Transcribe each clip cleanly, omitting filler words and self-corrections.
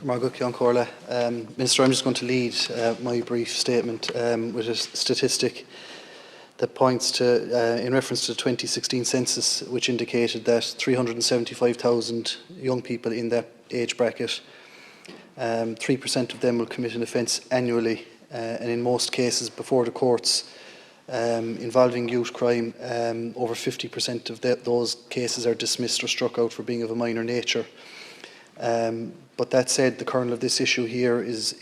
Minister, I'm just going to lead my brief statement with a statistic that points to, in reference to the 2016 census, which indicated that 375,000 young people in that age bracket, 3% of them will commit an offence annually, and in most cases before the courts involving youth crime, over 50% of those cases are dismissed or struck out for being of a minor nature. But that said, the kernel of this issue here is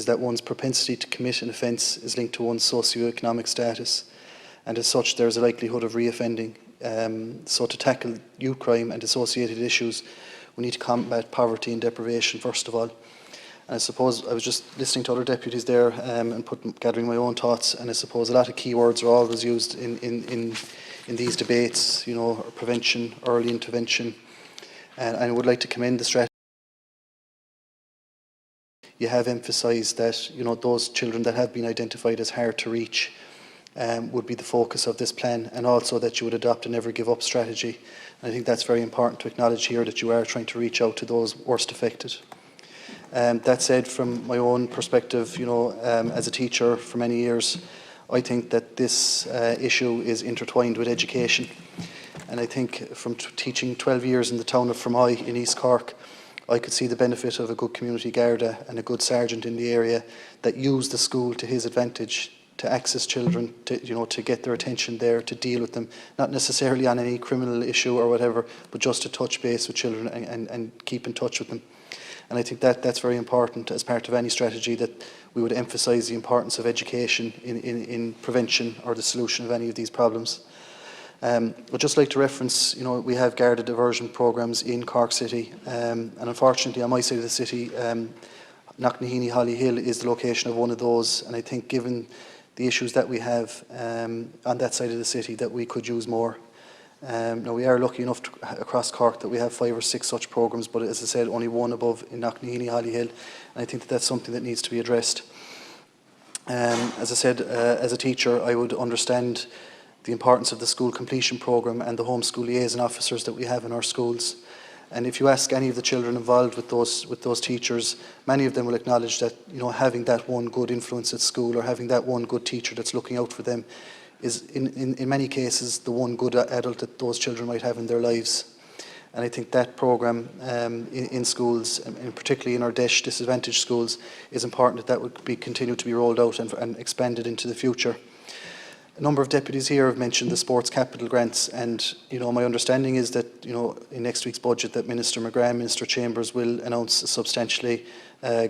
that one's propensity to commit an offence is linked to one's socio-economic status, and as such there is a likelihood of re-offending. So to tackle youth crime and associated issues, we need to combat poverty and deprivation first of all. And I suppose I was just listening to other deputies there and gathering my own thoughts, and I suppose a lot of keywords are always used in these debates, you know, prevention, early intervention, and I would like to commend the strategy. You have emphasised that, you know, those children that have been identified as hard to reach would be the focus of this plan, and also that you would adopt a never give up strategy. And I think that's very important to acknowledge here, that you are trying to reach out to those worst affected. That said, from my own perspective, you know, as a teacher for many years, I think that this issue is intertwined with education. And I think from teaching 12 years in the town of Fermoy in East Cork, I could see the benefit of a good community Garda and a good sergeant in the area that used the school to his advantage to access children, to get their attention there, to deal with them, not necessarily on any criminal issue or whatever, but just to touch base with children and keep in touch with them. And I think that that's very important as part of any strategy, that we would emphasise the importance of education in prevention or the solution of any of these problems. I'd just like to reference, you know, we have Garda diversion programmes in Cork City, and unfortunately on my side of the city, Knocknaheeny Holly Hill is the location of one of those, and I think given the issues that we have on that side of the city, that we could use more. Now we are lucky enough across Cork that we have 5 or 6 such programmes, but as I said, only one above in Knocknaheeny Holly Hill, and I think that that's something that needs to be addressed. As I said, as a teacher, I would understand the importance of the school completion programme and the homeschool liaison officers that we have in our schools. And if you ask any of the children involved with those teachers, many of them will acknowledge that, you know, having that one good influence at school or having that one good teacher that's looking out for them is in many cases the one good adult that those children might have in their lives. And I think that programme in schools, and particularly in our disadvantaged schools, is important that would be continue to be rolled out and expanded into the future. A number of deputies here have mentioned the sports capital grants, and, you know, my understanding is that, you know, in next week's budget that Minister McGrath, Minister Chambers will announce a substantially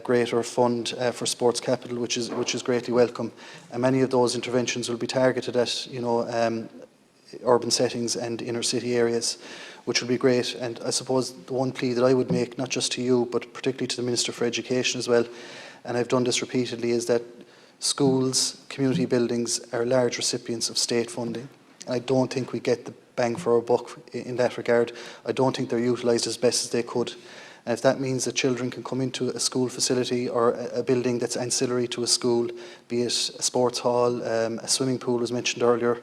greater fund for sports capital, which is greatly welcome. And many of those interventions will be targeted at, you know, urban settings and inner city areas, which will be great. And I suppose the one plea that I would make, not just to you, but particularly to the Minister for Education as well, and I've done this repeatedly, is that schools, community buildings are large recipients of state funding. I don't think we get the bang for our buck in that regard. I don't think they're utilised as best as they could. And if that means that children can come into a school facility or a building that's ancillary to a school, be it a sports hall, a swimming pool was mentioned earlier,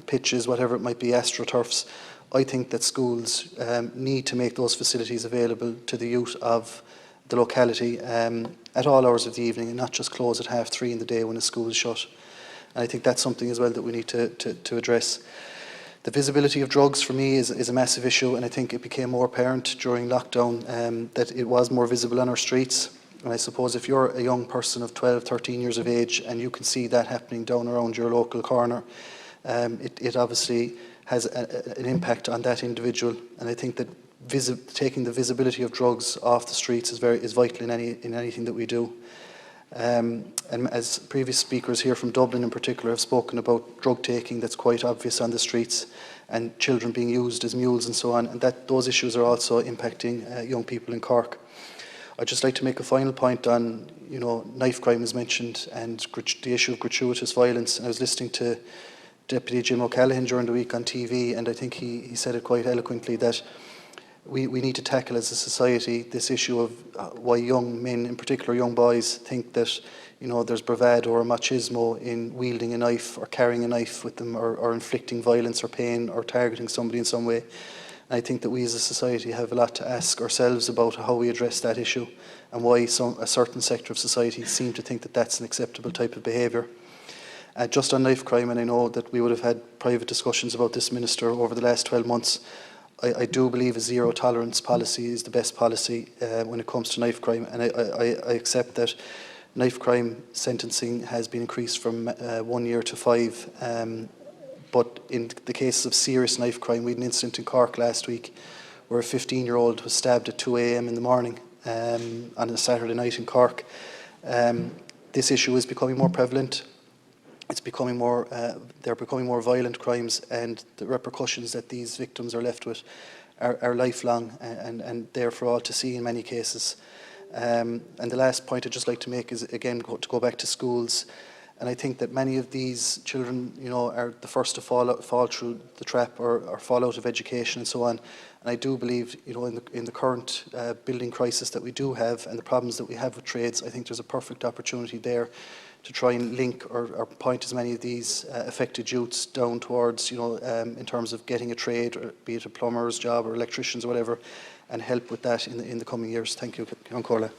pitches, whatever it might be, astroturfs, I think that schools need to make those facilities available to the youth of the locality at all hours of the evening, and not just close at 3:30 in the day when a school is shut. And I think that's something as well that we need to address. The visibility of drugs for me is a massive issue, and I think it became more apparent during lockdown that it was more visible on our streets. And I suppose if you're a young person of 12, 13 years of age and you can see that happening down around your local corner, it obviously has an impact on that individual. And I think that taking the visibility of drugs off the streets is vital in anything that we do. And as previous speakers here from Dublin in particular have spoken about drug taking that's quite obvious on the streets, and children being used as mules and so on, and that those issues are also impacting young people in Cork. I'd just like to make a final point on, you know, knife crime is mentioned and the issue of gratuitous violence. And I was listening to Deputy Jim O'Callaghan during the week on TV, and I think he said it quite eloquently that we need to tackle as a society this issue of why young men, in particular young boys, think that, you know, there's bravado or machismo in wielding a knife or carrying a knife with them, or inflicting violence or pain or targeting somebody in some way. And I think that we as a society have a lot to ask ourselves about how we address that issue and why a certain sector of society seem to think that that's an acceptable type of behaviour. Just on knife crime, and I know that we would have had private discussions about this, Minister, over the last 12 months, I do believe a zero tolerance policy is the best policy when it comes to knife crime, and I accept that knife crime sentencing has been increased from 1 year to 5. But in the cases of serious knife crime, we had an incident in Cork last week where a 15-year-old was stabbed at 2 a.m. in the morning on a Saturday night in Cork. This issue is becoming more prevalent. It's becoming more, they're becoming more violent crimes, and the repercussions that these victims are left with are lifelong and they're for all to see in many cases. And the last point I'd just like to make is, again, to go back to schools. And I think that many of these children, are the first to fall through the trap or fall out of education and so on. And I do believe, in the current building crisis that we do have and the problems that we have with trades, I think there's a perfect opportunity there to try and link or point as many of these affected youths down towards, in terms of getting a trade, or be it a plumber's job or electricians or whatever, and help with that in the coming years. Thank you, Ceann Comhairle.